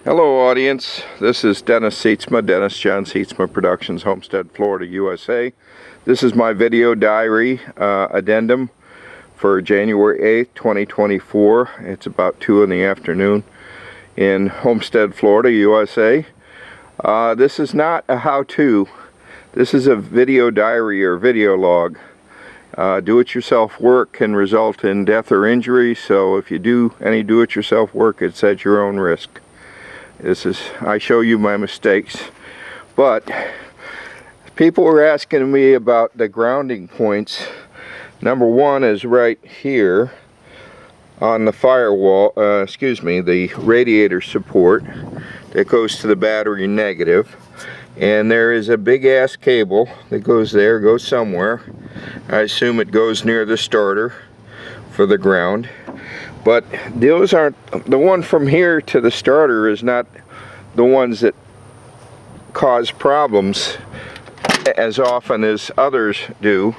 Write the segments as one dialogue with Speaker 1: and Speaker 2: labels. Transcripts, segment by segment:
Speaker 1: Hello audience, this is Dennis Seatsma, Dennis John Seatsma Productions, Homestead, Florida, USA. This is my video diary addendum for January 8th, 2024. It's about 2 in the afternoon in Homestead, Florida, USA. This is not a how-to. This is a video diary or video log. Do-it-yourself work can result in death or injury, so if you do any do-it-yourself work, it's at your own risk. I show you my mistakes, but people were asking me about the grounding points. Number one is right here on the firewall, the radiator support that goes to the battery negative, and there is a big ass cable that goes there, goes somewhere. I assume it goes near the starter for the ground. But those aren't, the one from here to the starter is not the ones that cause problems as often as others do.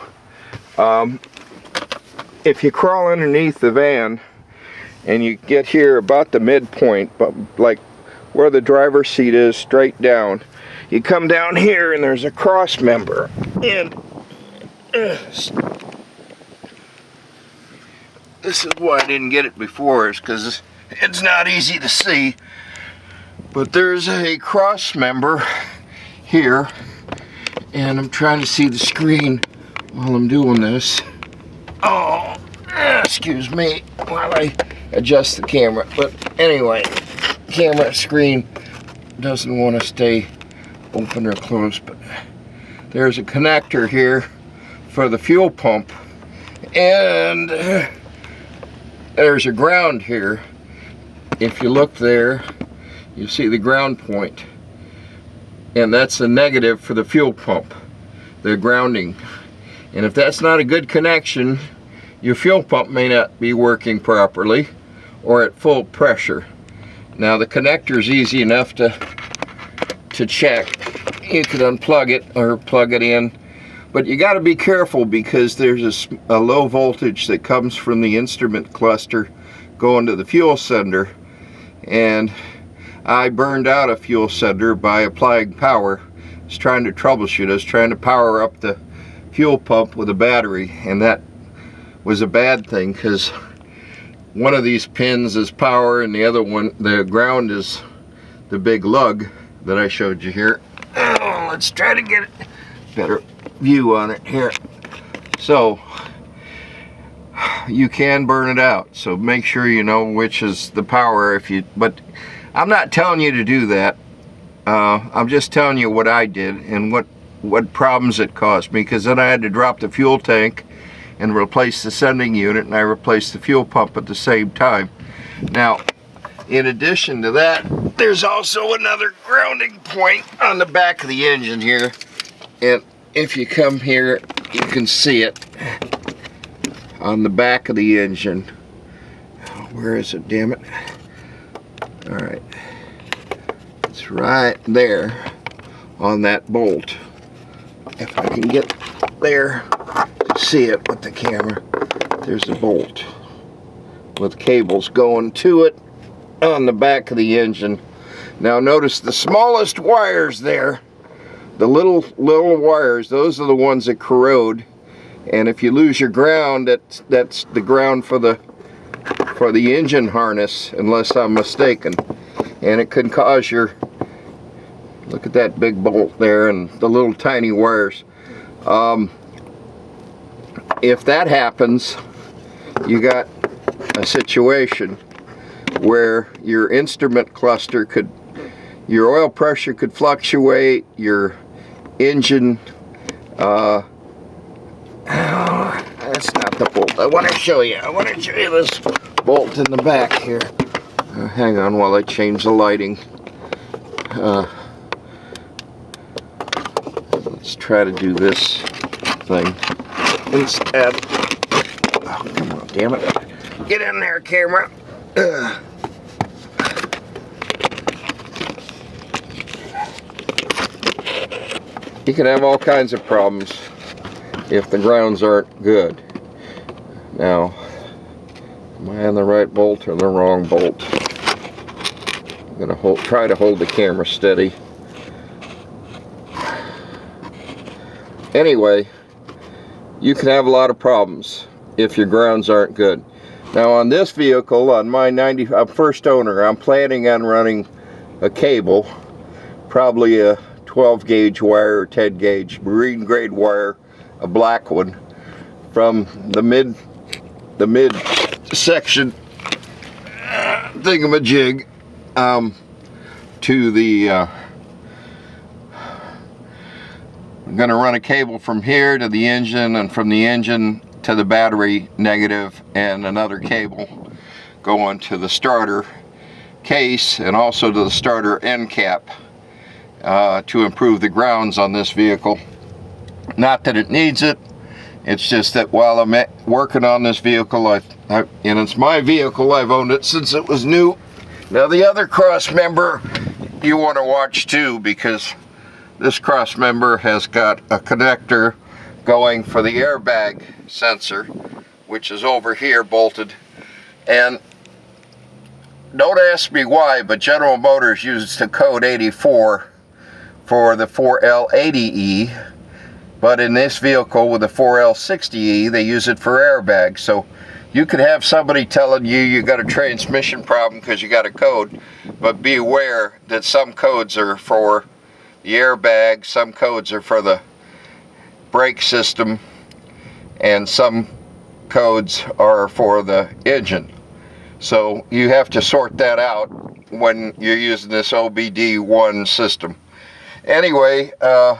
Speaker 1: If you crawl underneath the van and you get here about the midpoint, but like where the driver's seat is, straight down, you come down here and there's a cross member. And this is why I didn't get it before, is because it's not easy to see. But there's a cross member here, and I'm trying to see the screen while I'm doing this. Oh, excuse me while I adjust the camera. But anyway, camera screen doesn't want to stay open or closed. But there's a connector here for the fuel pump, and there's a ground here. If you look there, you see the ground point, and that's a negative for the fuel pump, the grounding. And if that's not a good connection, your fuel pump may not be working properly or at full pressure. Now the connector is easy enough to check. You could unplug it or plug it in, but you got to be careful because there's a low voltage that comes from the instrument cluster going to the fuel sender, and I burned out a fuel sender by applying power. I was trying to troubleshoot. I was trying to power up the fuel pump with a battery, and that was a bad thing because one of these pins is power and the other one, the ground, is the big lug that I showed you here. Oh, let's try to get a better view on it here. So you can burn it out, so make sure you know which is the power. But I'm not telling you to do that. I'm just telling you what I did and what problems it caused me, because then I had to drop the fuel tank and replace the sending unit, and I replaced the fuel pump at the same time. Now, in addition to that, there's also another grounding point on the back of the engine here, and if you come here, you can see it on the back of the engine. Where is it, damn it? Alright, it's right there on that bolt. If I can get there to see it with the camera, there's the bolt with cables going to it on the back of the engine. Now notice the smallest wires there, the little wires, those are the ones that corrode, and if you lose your ground, that's the ground for the engine harness, unless I'm mistaken, and it can cause your, look at that big bolt there and the little tiny wires. If that happens, you got a situation where your instrument cluster your oil pressure could fluctuate, your engine, that's not the bolt I want to show you. I want to show you this bolt in the back here. Hang on while I change the lighting. Let's try to do this thing instead. Oh, come on, damn it. Get in there, camera. You can have all kinds of problems if the grounds aren't good. Now, am I on the right bolt or the wrong bolt? I'm gonna try to hold the camera steady. Anyway, you can have a lot of problems if your grounds aren't good. Now on this vehicle, on my I'm first owner, I'm planning on running a cable, probably a 12 gauge wire or 10 gauge marine grade wire, a black one, from the mid section thingamajig to the I'm going to run a cable from here to the engine, and from the engine to the battery negative, and another cable going to the starter case and also to the starter end cap to improve the grounds on this vehicle. Not that it needs it, it's just that while I'm working on this vehicle, and it's my vehicle, I've owned it since it was new. Now the other cross member you want to watch too, because this cross member has got a connector going for the airbag sensor, which is over here bolted. And don't ask me why, but General Motors used the code 84 for the 4L80E, but in this vehicle with the 4L60E, they use it for airbags. So you could have somebody telling you got a transmission problem because you got a code, but be aware that some codes are for the airbag, some codes are for the brake system, and some codes are for the engine. So you have to sort that out when you're using this OBD1 system. Anyway,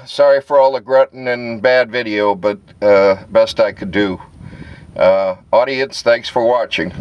Speaker 1: sorry for all the grunting and bad video, but best I could do. Audience, thanks for watching.